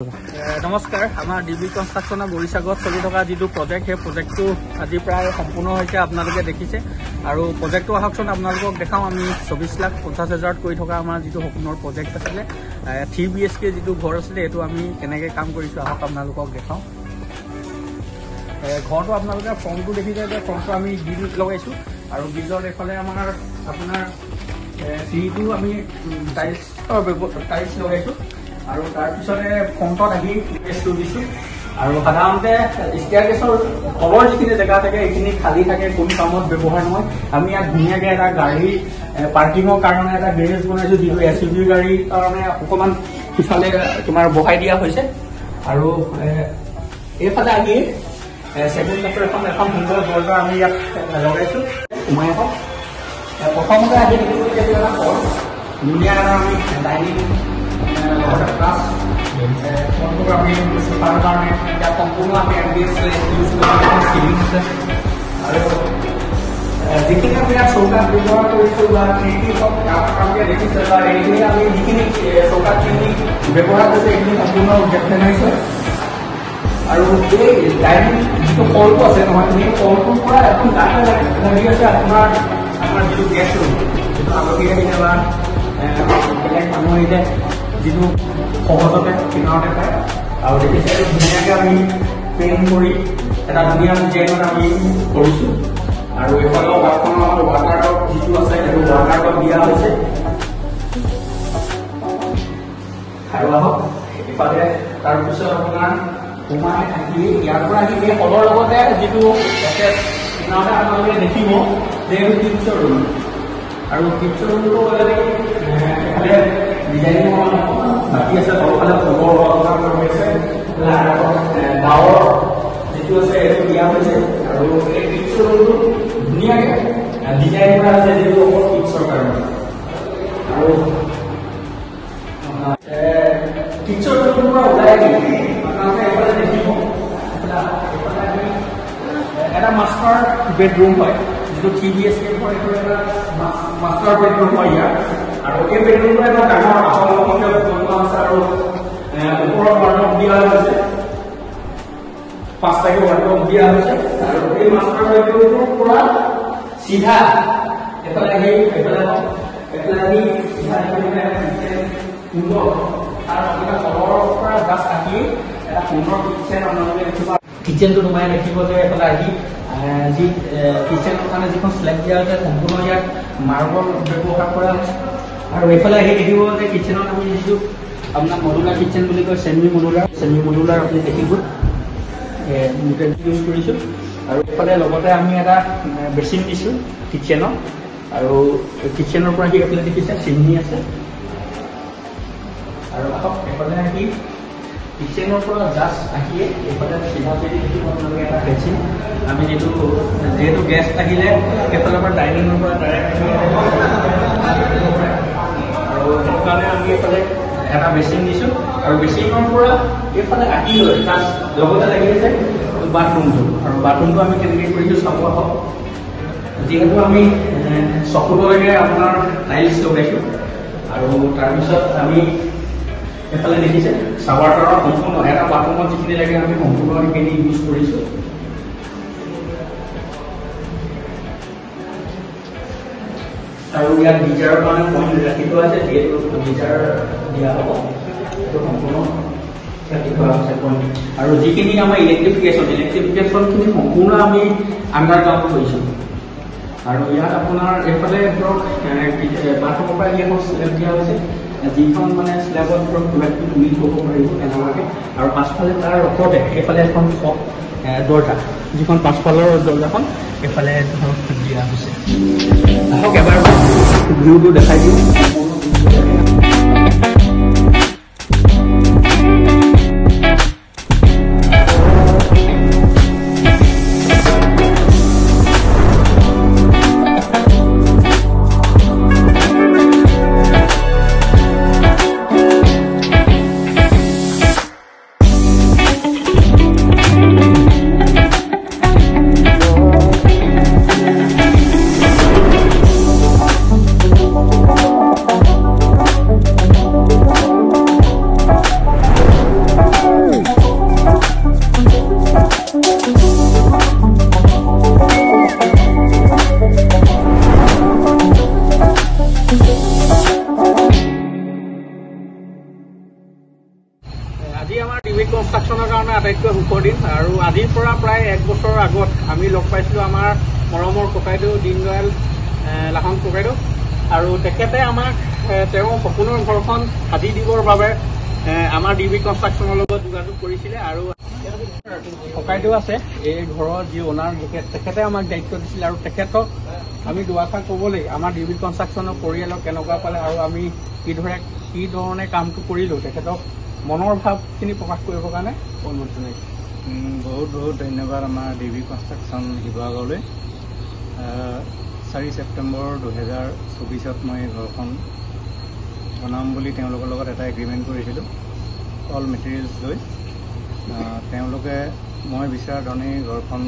নমস্কাৰ আমাৰ ডিবি কনষ্ট্ৰাকশ্যনৰ বৰিশাগত চলি থকা যিটো প্ৰজেক্ট সেই প্ৰজেক্টটো আজি প্ৰায় সম্পূৰ্ণ হৈছে আপোনালোকে দেখিছে আৰু প্ৰজেক্টটো আহকচোন আপোনালোকক দেখাওঁ আমি 24,50,000 কৰি থকা আমাৰ যিটো সপোনৰ প্ৰজেক্ট আছিলে 3 BHK যিটো ঘৰ আছিলে এইটো আমি কেনেকৈ কাম কৰিছোঁ আহক আপোনালোকক দেখাওঁ ঘৰটো আপোনালোকে ফ্ৰণ্টটো দেখিছে যে ফ্ৰণ্টটো আমি গ্ৰিল লগাইছোঁ আৰু গ্ৰিলৰ এইফালে আমাৰ আপোনাৰ চিৰিটো আমি টাইলছ লগাইছোঁ আৰু তাৰপিছতে ফ্ৰণ্টত আহি স্পেচটো দিছোঁ আৰু সাধাৰণতে ষ্টেয়াৰকেছৰ তলৰ যিখিনি জেগা থাকে এইখিনি খালী থাকে কোনো কামত ব্যৱহাৰ নহয় আমি ইয়াত ধুনীয়াকৈ এটা গাড়ী পাৰ্কিঙৰ কাৰণে এটা গেৰেজ বনাইছোঁ যিটো SUV গাড়ীৰ কাৰণে অকণমান সিফালে তোমাৰ বহাই দিয়া হৈছে আৰু এইফালে আহি ছেকেণ্ড লেফ্টৰ এখন সুন্দৰ দৰ্জা আমি ইয়াত লগাইছোঁ সোমাই আহক প্ৰথমতে আহি ধুনীয়া এটা আমি ডাইনিং ক্লাছ আমি চোফাৰ কাৰণে এতিয়া সম্পূৰ্ণ আমি ইউজ চিলিং আছে আৰু যিখিনি আমি ইয়াত চৌকাত ব্যৱহাৰ কৰিছোঁ বা খিৰিকী হওক আপোনালোকে দেখিছে বা এইখিনি আমি যিখিনি চৌকাতখিনি ব্যৱহাৰ কৰিছোঁ এইখিনি সম্পূৰ্ণ গেপটেন হৈছে আৰু এই ডাইনিং যিটো হলটো আছে নহয় সেই হলটোৰ পৰা এখন ডাটা লাগি আছে আমাৰ যিটো গেছ ৰুম যিটো আলহী আহিলে বা বেলেগ মানুহ আহিলে যিটো সহজতে কিনাৰতে পায় আৰু দেখিছে ধুনীয়াকৈ আমি পেইণ্ট কৰি এটা ধুনীয়া ডিজাইনত আমি কৰিছোঁ আৰু এইফালৰ ৱালখনৰ আমাৰ ৱাটাৰ টপ যিটো আছে সেইটো ৱাটাৰ টপ দিয়া হৈছে আৰু আহক ইফালে তাৰপিছত আপোনাৰ সোমাই থাকি ইয়াৰ পৰা আহি এই হলৰ লগতে যিটো কিনাৰতে আপোনালোকে দেখিব যে এইটো কিটচৰ ৰুম আৰু কিটচৰ ৰুমটো গ'লে এফালে ডিজাইনিং বাকী আছে তলফালে পোহৰ হৈছে গাঁৱৰ যিটো আছে এইটো দিয়া হৈছে আৰু এই কিটচৰ ৰুমটো ধুনীয়াকৈ ডিজাইন কৰা আছে যিটো অকল কিটচৰ কাৰণে আৰু কিটচৰ ৰুমটোৰ পৰা ওলাই আহি আপোনালোকে এইফালে দেখিব এটা মাষ্টাৰ বেডৰুম হয় যিটো 3 BHK হয় এইটো এটা মাষ্টাৰ বেডৰুম হয় ইয়াৰ আৰু এই বেডৰুমটো এটা ডাঙৰ আহলমহলীয়া বনোৱা আছে আৰু ওপৰৰ ৱাৰ্ডৰব দিয়া হৈছে 5টাকৈ ৱাৰ্ডৰব দিয়া হৈছে আৰু এই মাষ্টাৰ বেডৰুমটোৰ পৰা চিধা এফালে আহি সুন্দৰ আৰু আপোনাৰ তলৰ পৰা গাছ কাটি এটা সুন্দৰ কিটচেন আপোনালোকে দেখিব কিটচেনটো সোমাই দেখিব যে এফালে আহি যি কিটচেনৰ কাৰণে যিখন স্লেব দিয়া হৈছে সম্পূৰ্ণ ইয়াত মাৰ্বল ব্যৱহাৰ কৰা হৈছে আৰু এইফালে আহি দেখিব যে কিটচেনত আমি যিটো আপোনাৰ মডুলাৰ কিটচেন বুলি কয় ছেমি মডুলাৰ আপুনি দেখিব ইউজ কৰিছোঁ আৰু এইফালে লগতে আমি এটা বেচিন দিছোঁ কিটচেনত আৰু কিটচেনৰ পৰা আহি এইফালে দেখিছে চিমনি আছে আৰু আহক এইফালে আহি কিটচেনৰ পৰা জাষ্ট আহিয়ে এইফালে চিধা চিধি দেখিব আপোনালোকে এটা বেচিন আমি যিহেতু গেষ্ট আহিলে এইফালৰ পৰা ডাইনিঙৰ পৰা ডাইৰেক্ট আৰু সেইটো কাৰণে আমি এইফালে এটা বেচিন দিছোঁ আৰু বেচিনৰ পৰা এইফালে আহি লৈ জাষ্ট লগতে লাগি আছে বাথৰুমটো আৰু বাথৰুমটো আমি কেনেকৈ কৰিছোঁ চাব আহক যিহেতু আমি চকুলৈকে আপোনাৰ টাইলছ লগাইছোঁ আৰু তাৰপিছত আমি এইফালে দেখিছে চাৱাৰ টাৱাৰ সম্পূৰ্ণ এটা বাথৰুমত যিখিনি লাগে আমি সম্পূৰ্ণ সেইখিনি ইউজ কৰিছোঁ আৰু ইয়াত গিজাৰৰ কাৰণে পইণ্ট ৰাখি থোৱা আছে যিহেতু গিজাৰ দিয়া হ'ব সেইটো সম্পূৰ্ণ ৰাখি থোৱা হৈছে পইণ্ট আৰু যিখিনি আমাৰ ইলেক্ট্ৰিফিকেশ্যনখিনি সম্পূৰ্ণ আমি আণ্ডাৰগ্ৰাউণ্ড কৰিছোঁ আৰু ইয়াত আপোনাৰ এইফালে ধৰক বাথৰুমৰ পৰা এখন স্লেব দিয়া হৈছে যিখন মানে স্লেবত ধৰক কিবাকিবি তুলি থ'ব পাৰিব এনেকুৱাকৈ আৰু পাছফালে তাৰ ৰখতে এইফালে এখন দৰ্জা যিখন পাছফালৰ দৰ্জাখন এইফালে ধৰক দিয়া হৈছে আহক এবাৰ ভিউটো দেখাই দিওঁ আজি আমাৰ ডিবি কনষ্ট্ৰাকশ্যনৰ কাৰণে আটাইতকৈ সুখৰ দিন আৰু আজিৰ পৰা প্ৰায় 1 বছৰৰ আগত আমি লগ পাইছিলোঁ আমাৰ মৰমৰ ককাইদেউ দীনদয়াল লাহন ককাইদেউ আৰু তেখেতে আমাক তেওঁ সপোনৰ ঘৰখন সাজি দিবৰ বাবে আমাৰ ডিবি কনষ্ট্ৰাকশ্যনৰ লগত যোগাযোগ কৰিছিলে আৰু ককাইদেউ আছে এই ঘৰৰ যি অনাৰ তেখেতে আমাক দায়িত্ব দিছিলে আৰু তেখেতক আমি দুআষাৰ ক'বলৈ আমাৰ ডিবি কনষ্ট্ৰাকশ্যনৰ পৰিয়ালক কেনেকুৱা পালে আৰু আমি কি ধৰণে কামটো কৰিলোঁ তেখেতক মনৰ ভাৱখিনি প্ৰকাশ কৰিবৰ কাৰণে অনুৰোধ জনাইছোঁ। বহুত বহুত ধন্যবাদ আমাৰ ডিবি কনষ্ট্ৰাকশ্যন শিৱসাগৰলৈ। 4 ছেপ্টেম্বৰ 2024 মই ঘৰখন বনাম বুলি তেওঁলোকৰ লগত এটা এগ্ৰিমেণ্ট কৰিছিলোঁ অল মেটেৰিয়েলছ লৈ। তেওঁলোকে মই বিচৰা ধৰণেই ঘৰখন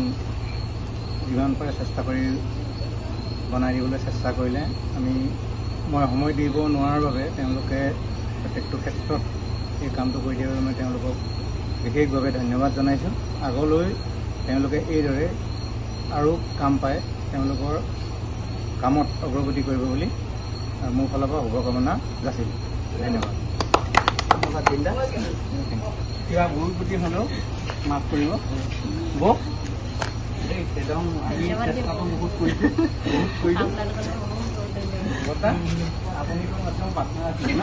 যিমান পাৰে চেষ্টা কৰি বনাই দিবলৈ চেষ্টা কৰিলে। মই সময় দিব নোৱাৰাৰ বাবে তেওঁলোকে প্ৰত্যেকটো ক্ষেত্ৰত এই কামটো কৰি দিয়াৰ বাবে মই তেওঁলোকক বিশেষভাৱে ধন্যবাদ জনাইছোঁ। আগলৈ তেওঁলোকে এইদৰে আৰু কাম পাই তেওঁলোকৰ কামত অগ্ৰগতি কৰিব বুলি মোৰ ফালৰ পৰা শুভকামনা যাচিলোঁ। ধন্যবাদ। কিবা ভুল ত্ৰুটি হ'লেও মাফ কৰিব। একদম আমি চেষ্টাটো বহুত কৰিছোঁ। আপুনিতো একদম পাৰ্টনাৰ আছিলে ন?